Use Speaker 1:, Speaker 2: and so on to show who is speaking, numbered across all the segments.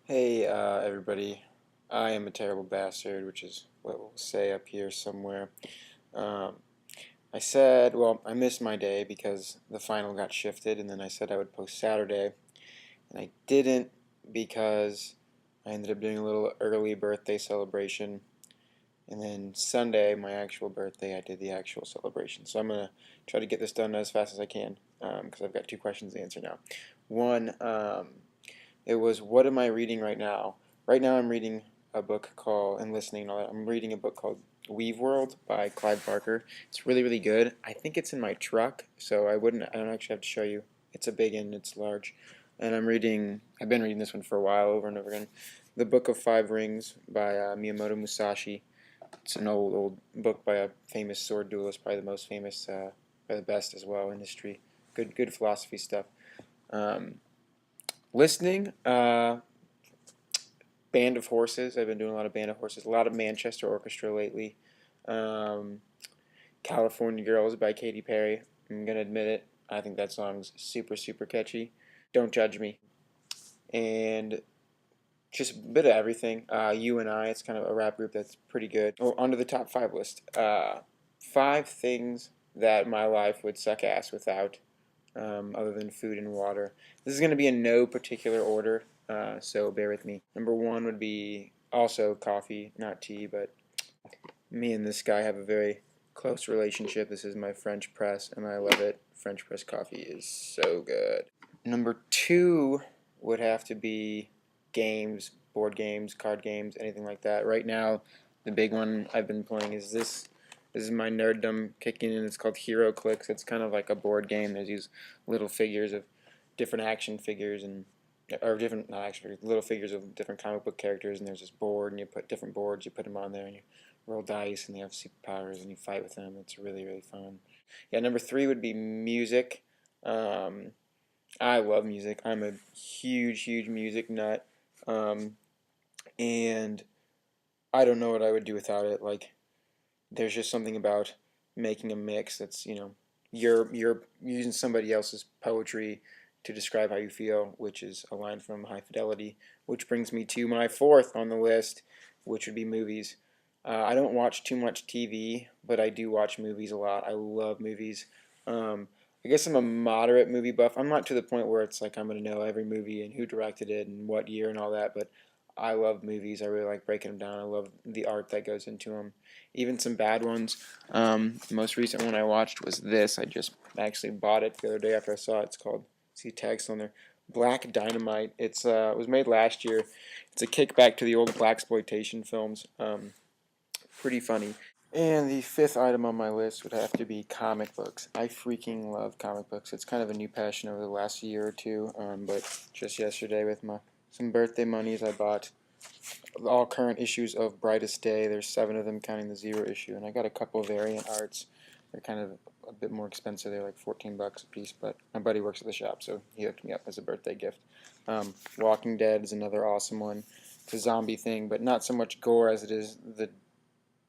Speaker 1: Hey, everybody. I am a terrible bastard, which is what we'll say up here somewhere. Um, I said, well, I missed my day because the final got shifted, and then I said I would post Saturday, and I didn't because I ended up doing a little early birthday celebration, and then Sunday, my actual birthday, I did the actual celebration. So I'm going to try to get this done as fast as I can because I've got two questions to answer now. One, it was what am I reading right now? Right now I'm reading a book called and listening and all that. I'm reading a book called Weave World by Clive Barker. It's really really good. I think it's in my truck, so I don't actually have to show you. It's a big and it's large. And I've been reading this one for a while over and over again. The Book of Five Rings by Miyamoto Musashi. It's an old book by a famous sword duelist, probably the most famous, probably the best as well in history. Good philosophy stuff. Um, Listening, Band of Horses. I've been doing a lot of Band of Horses, a lot of Manchester Orchestra lately. Um, California Girls by Katy Perry. I'm gonna admit it. I think that song's super catchy. Don't judge me. And just a bit of everything. You and I. It's kind of a rap group that's pretty good. Oh, onto the top five list. Five things that my life would suck ass without, other than food and water. This is going to be in no particular order, so bear with me. Number one would be also coffee, not tea, but me and this guy have a very close relationship. This is my French press, and I love it. French press coffee is so good. Number two would have to be games, board games, card games, anything like that. Right now, the big one I've been playing is this. This is my nerddom kicking in. It's called HeroClix. It's kind of like a board game. There's these little figures of different action figures and or different not action figures, little figures of different comic book characters. And there's this board, and you put different boards. You put them on there, and you roll dice, and they have superpowers, and you fight with them. It's really fun. Yeah, number three would be music. Um, I love music. I'm a huge music nut. Um, and I don't know what I would do without it. Like, there's just something about making a mix that's, you're using somebody else's poetry to describe how you feel, which is a line from High Fidelity, which brings me to my fourth on the list, which would be movies. I don't watch too much TV, but I do watch movies a lot. I love movies. Um, I guess I'm a moderate movie buff. I'm not to the point where it's like I'm going to know every movie and who directed it and what year and all that, but I love movies. I really like breaking them down. I love the art that goes into them, even some bad ones. The most recent one I watched was this. I just actually bought it the other day after I saw it. It's called, see text on there, Black Dynamite. It was made last year. It's a kickback to the old blaxploitation films. Pretty funny. And the fifth item on my list would have to be comic books. I freaking love comic books. It's kind of a new passion over the last year or two. But just yesterday, with my some birthday monies, I bought all current issues of Brightest Day. There's 7 of them, counting the zero issue, and I got a couple of variant arts. They're kind of a bit more expensive. They're like $14 a piece, but my buddy works at the shop, so he hooked me up as a birthday gift. Walking Dead is another awesome one. It's a zombie thing, but not so much gore as it is the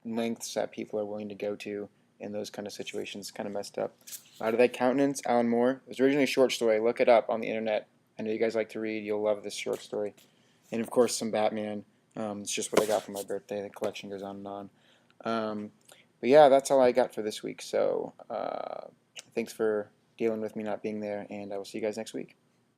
Speaker 1: lengths that people are willing to go to in those kind of situations. Kind of messed up. Out of That Countenance, Alan Moore. It was originally a short story. Look it up on the internet. I know you guys like to read. You'll love this short story. And of course, some Batman. It's just what I got for my birthday. The collection goes on and on. Um, but yeah, that's all I got for this week. So thanks for dealing with me not being there, and I will see you guys next week.